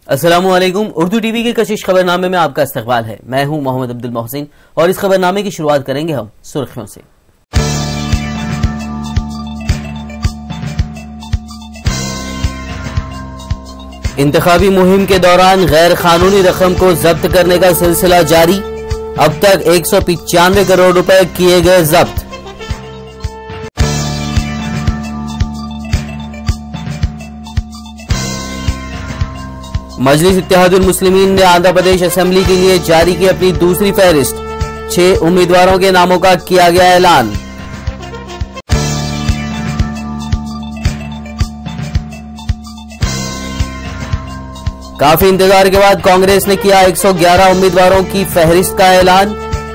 अस्सलामुअलैकुम। उर्दू टीवी के कशिश खबरनामे में आपका इस्तकबाल है। मैं हूं मोहम्मद अब्दुल मोहसिन और इस खबरनामे की शुरुआत करेंगे हम सुर्खियों से। इंतखाबी मुहिम के दौरान गैर कानूनी रकम को जब्त करने का सिलसिला जारी। अब तक 195 करोड़ रुपए किए गए जब्त। मजलिस इत्तेहादुल मुस्लिमीन ने आंध्र प्रदेश असेंबली के लिए जारी की अपनी दूसरी फहरिस्त। 6 उम्मीदवारों के नामों का किया गया ऐलान। काफी इंतजार के बाद कांग्रेस ने किया 111 उम्मीदवारों की फहरिस्त का ऐलान।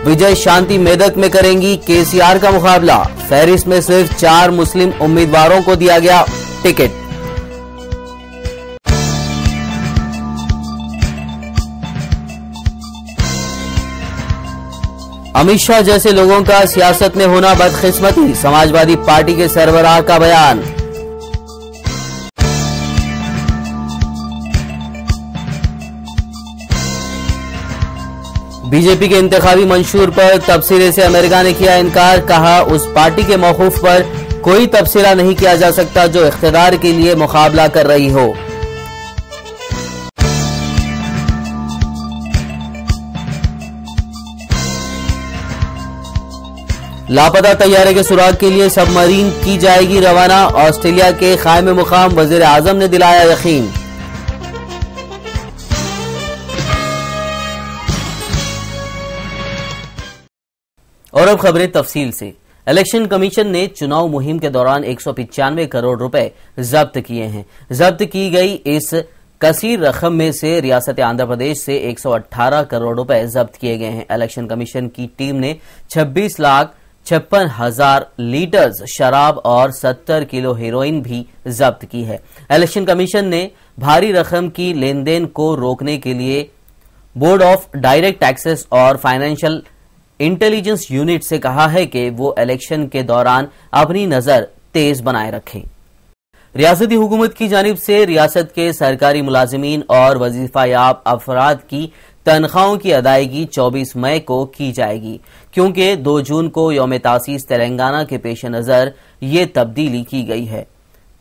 विजय शांति मेदक में करेंगी केसीआर का मुकाबला। फहरिस्त में सिर्फ 4 मुस्लिम उम्मीदवारों को दिया गया टिकट। अमित शाह जैसे लोगों का सियासत में होना बदकिस्मती, समाजवादी पार्टी के सरबराह का बयान। बीजेपी के इंतखाबी मंशूर पर तबसरे से अमेरिका ने किया इनकार। कहा, उस पार्टी के मौकूफ पर कोई तबसरा नहीं किया जा सकता जो इख्तियार के लिए मुकाबला कर रही हो। लापता तैयारे के सुराग के लिए सबमरीन की जाएगी रवाना। ऑस्ट्रेलिया के कायम मुकाम वजीर आजम ने दिलाया यकीन। और अब खबरें तफसील से। इलेक्शन कमीशन ने चुनाव मुहिम के दौरान 195 करोड़ रुपए जब्त किए हैं। जब्त की गई इस कसीर रकम में से रियासत आंध्र प्रदेश से 118 करोड़ रुपए जब्त किए गए हैं। इलेक्शन कमीशन की टीम ने 26,56,000 लीटर्स शराब और 70 किलो हेरोइन भी जब्त की है। इलेक्शन कमीशन ने भारी रकम की लेन देन को रोकने के लिए बोर्ड ऑफ डायरेक्ट टैक्सेस और फाइनेंशियल इंटेलिजेंस यूनिट से कहा है कि वो इलेक्शन के दौरान अपनी नजर तेज बनाए रखें। रियासती हुकूमत की जानिब से रियासत के सरकारी मुलाजिमीन और वजीफायाब अफराद की तनख्वाहों की अदायगी 24 मई को की जाएगी, क्योंकि 2 जून को यौम तासीस तेलंगाना के पेश नजर ये तब्दीली की गई है।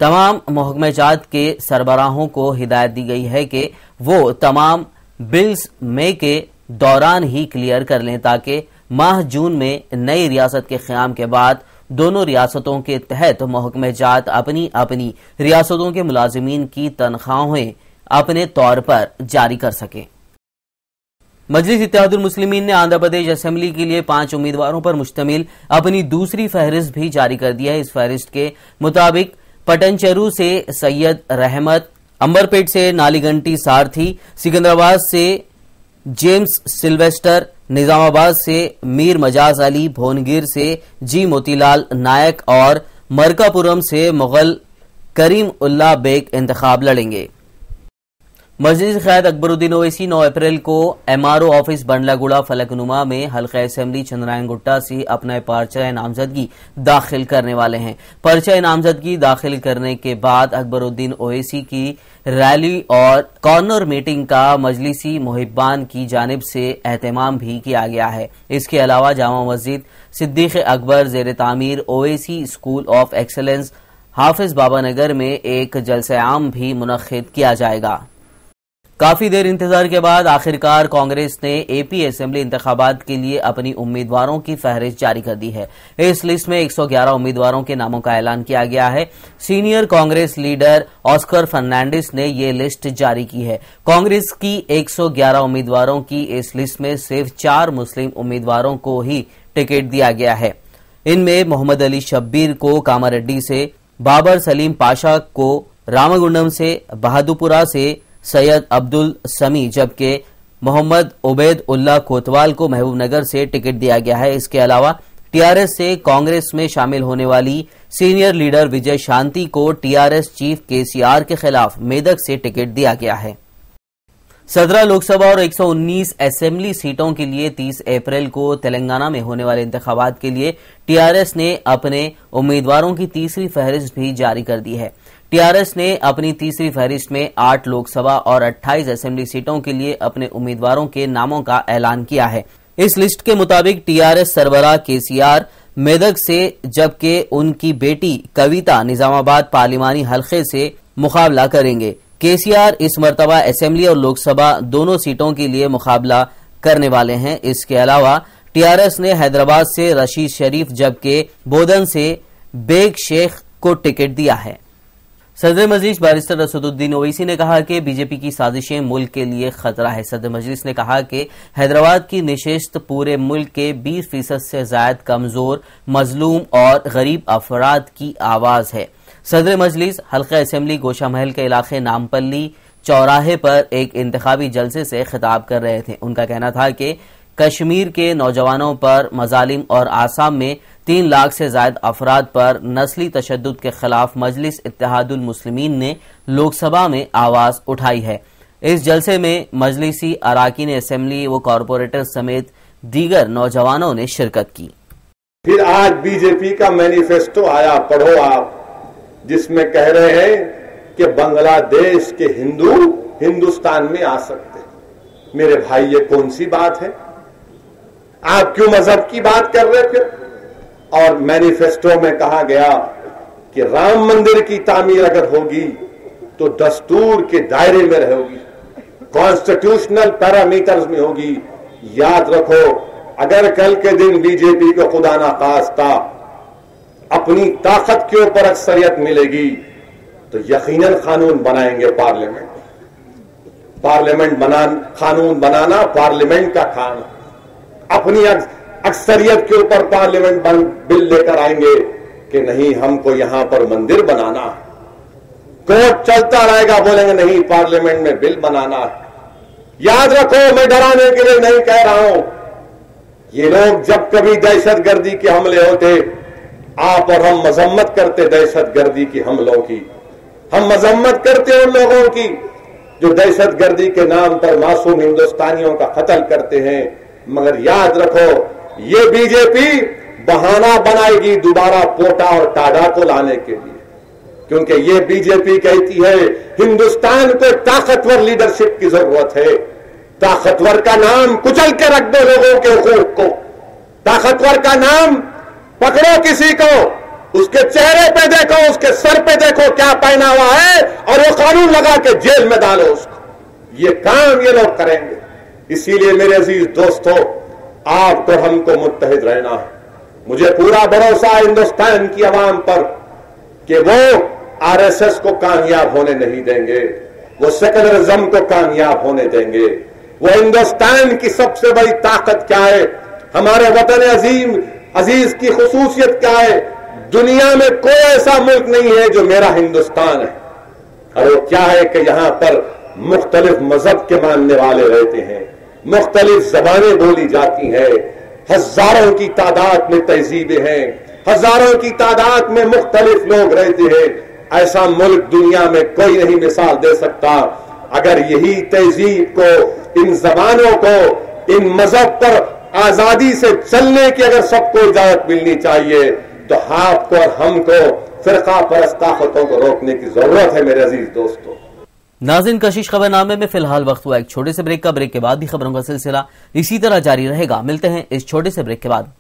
तमाम महकमेजात के सरबराहों को हिदायत दी गई है कि वो तमाम बिल्स मई के दौरान ही क्लियर कर लें ताकि माह जून में नई रियासत के क़याम के बाद दोनों रियासतों के तहत महकमेजात अपनी अपनी रियासतों के मुलाजिमीन की तनख्वाहें अपने तौर पर जारी कर सकें। मजलिस इत्तेहादुल मुस्लिमीन ने आंध्र प्रदेश असेंबली के लिए 5 उम्मीदवारों पर मुश्तमिल अपनी दूसरी फहरिस्त भी जारी कर दी है। इस फहरिस्त के मुताबिक पटनचेरू से सैयद रहमत, अंबरपेट से नालीगंटी सारथी, सिकंदराबाद से जेम्स सिल्वेस्टर, निजामाबाद से मीर मजाज अली, भोनगिर से जी मोतीलाल नायक और मरकापुरम से मुगल करीम उल्लाह बेग इंतखाब लड़ेंगे। मजलिस क़यादत अकबरुद्दीन ओवैसी 9 अप्रैल को एमआरओ ऑफिस बंडलागुड़ा फलकनुमा में हल्का असेंबली चंद्रायन गुट्टा से अपना पर्चा नामजदगी दाखिल करने वाले हैं। पर्चा नामजदगी दाखिल करने के बाद अकबरुद्दीन ओवैसी की रैली और कॉर्नर मीटिंग का मजलिसी मुहिब्बान की जानिब से एहतमाम भी किया गया है। इसके अलावा जामा मस्जिद सिद्दीक अकबर ज़ेर तामीर ओवैसी स्कूल ऑफ एक्सलेंस हाफिज बाबा नगर में एक जलसा आम भी मुनक्किद किया जाएगा। काफी देर इंतजार के बाद आखिरकार कांग्रेस ने एपी असेंबली इंतखाबात के लिए अपनी उम्मीदवारों की फहरिस्त जारी कर दी है। इस लिस्ट में 111 उम्मीदवारों के नामों का ऐलान किया गया है। सीनियर कांग्रेस लीडर ऑस्कर फर्नांडिस ने ये लिस्ट जारी की है। कांग्रेस की 111 उम्मीदवारों की इस लिस्ट में सिर्फ 4 मुस्लिम उम्मीदवारों को ही टिकट दिया गया है। इनमें मोहम्मद अली शब्बीर को कामारेड्डी से, बाबर सलीम पाशा को रामागुंडम से, बहादुरपुरा से सैयद अब्दुल समी, जबकि मोहम्मद उबैद उल्लाह कोतवाल को महबूबनगर से टिकट दिया गया है। इसके अलावा टीआरएस से कांग्रेस में शामिल होने वाली सीनियर लीडर विजय शांति को टीआरएस चीफ केसीआर के खिलाफ मेदक से टिकट दिया गया है। 17 लोकसभा और 119 असेंबली सीटों के लिए 30 अप्रैल को तेलंगाना में होने वाले इंतखाबात के लिए टीआरएस ने अपने उम्मीदवारों की तीसरी फहरिस्त भी जारी कर दी है। टीआरएस ने अपनी तीसरी फहरिस्त में 8 लोकसभा और 28 असेंबली सीटों के लिए अपने उम्मीदवारों के नामों का ऐलान किया है। इस लिस्ट के मुताबिक टीआरएस सरबराह केसीआर मेदक से, जबकि उनकी बेटी कविता निजामाबाद पार्लिमानी हलके से मुकाबला करेंगे। केसीआर इस मर्तबा असेंबली और लोकसभा दोनों सीटों के लिए मुकाबला करने वाले हैं। इसके अलावा टीआरएस ने हैदराबाद से रशीद शरीफ जबकि बोधन से बेग शेख को टिकट दिया है। सदर मजलिस बैरिस्टर असदुद्दीन ओवैसी ने कहा कि बीजेपी की साजिशें मुल्क के लिए खतरा है। सदर मजलिस ने कहा कि हैदराबाद की निशिस्त पूरे मुल्क के 20% से ज्यादा कमजोर, मजलूम और गरीब अफराद की आवाज है। सदर मजलिस हल्का असेंबली गोशा महल के इलाके नामपल्ली चौराहे पर एक इंतखाबी जलसे से खिताब कर रहे थे। उनका कहना था कि कश्मीर के नौजवानों पर मजालिम और आसाम में 3 लाख से ज्यादा अफराद पर नस्ली तशद्दुद के खिलाफ मजलिस इत्तेहादुल मुस्लिमीन ने लोकसभा में आवाज उठाई है। इस जलसे में मजलिसी अराकीन असेंबली व कॉरपोरेटर समेत दीगर नौजवानों ने शिरकत की। फिर आज बीजेपी का मैनिफेस्टो आया, पढ़ो आप, जिसमें कह रहे हैं कि बांग्लादेश के हिंदू हिंदुस्तान में आ सकते हैं। मेरे भाई, ये कौन सी बात है? आप क्यों मजहब की बात कर रहे फिर? और मैनिफेस्टो में कहा गया कि राम मंदिर की तामीर अगर होगी तो दस्तूर के दायरे में रहेगी, कॉन्स्टिट्यूशनल पैरामीटर्स में होगी। याद रखो, अगर कल के दिन बीजेपी को खुदा ना खास्ता अपनी ताकत के ऊपर अक्सरियत मिलेगी तो यकीनन कानून बनाएंगे। कानून बनाना पार्लियामेंट का काम। अपनी अक्सरियत के ऊपर पार्लियामेंट बिल लेकर आएंगे कि नहीं, हमको यहां पर मंदिर बनाना है। कोर्ट चलता रहेगा, बोलेंगे नहीं, पार्लियामेंट में बिल बनाना है। याद रखो, मैं डराने के लिए नहीं कह रहा हूं। ये लोग जब कभी दहशतगर्दी के हमले होते, आप और हम मजम्मत करते दहशतगर्दी की हमलों की। हम मजम्मत करते उन लोगों की जो दहशतगर्दी के नाम पर मासूम हिंदुस्तानियों का कत्ल करते हैं। मगर याद रखो, ये बीजेपी बहाना बनाएगी दोबारा पोटा और टाडा को लाने के लिए, क्योंकि ये बीजेपी कहती है हिंदुस्तान को ताकतवर लीडरशिप की जरूरत है। ताकतवर का नाम कुचल के रख दो लोगों के हुकूक को। ताकतवर का नाम पकड़ो किसी को, उसके चेहरे पे देखो, उसके सर पे देखो क्या पहना हुआ है, और वो कानून लगा के जेल में डालो उसको। ये काम ये लोग करेंगे। इसीलिए मेरे अजीज दोस्तों, आपको हमको मुत्तहिद रहना है। मुझे पूरा भरोसा है हिंदुस्तान की आवाम पर कि वो आरएसएस को कामयाब होने नहीं देंगे, वो सेकुलरिज्म को कामयाब होने देंगे। वो हिंदुस्तान की सबसे बड़ी ताकत क्या है, हमारे वतन अजीज की खुसूसियत क्या है? दुनिया में कोई ऐसा मुल्क नहीं है जो मेरा हिंदुस्तान है। और वो क्या है कि यहां पर मुख्तलिफ मजहब के मानने वाले रहते हैं, मुख्तलिफ जबानें बोली जाती हैं, हजारों की तादाद में तहजीबें हैं, हजारों की तादाद में मुख्तलिफ लोग रहते हैं। ऐसा मुल्क दुनिया में कोई नहीं मिसाल दे सकता। अगर यही तहजीब को, इन जबानों को, इन मजहब पर आजादी से चलने की अगर सबको इजाजत मिलनी चाहिए, तो आपको और हमको फिरका परस्त ताकतों को रोकने की जरूरत है। मेरे अजीज दोस्तों, नाज़रीन, कशिश खबरनामे में फिलहाल वक्त हुआ एक छोटे से ब्रेक का। ब्रेक के बाद भी खबरों का सिलसिला इसी तरह जारी रहेगा। मिलते हैं इस छोटे से ब्रेक के बाद।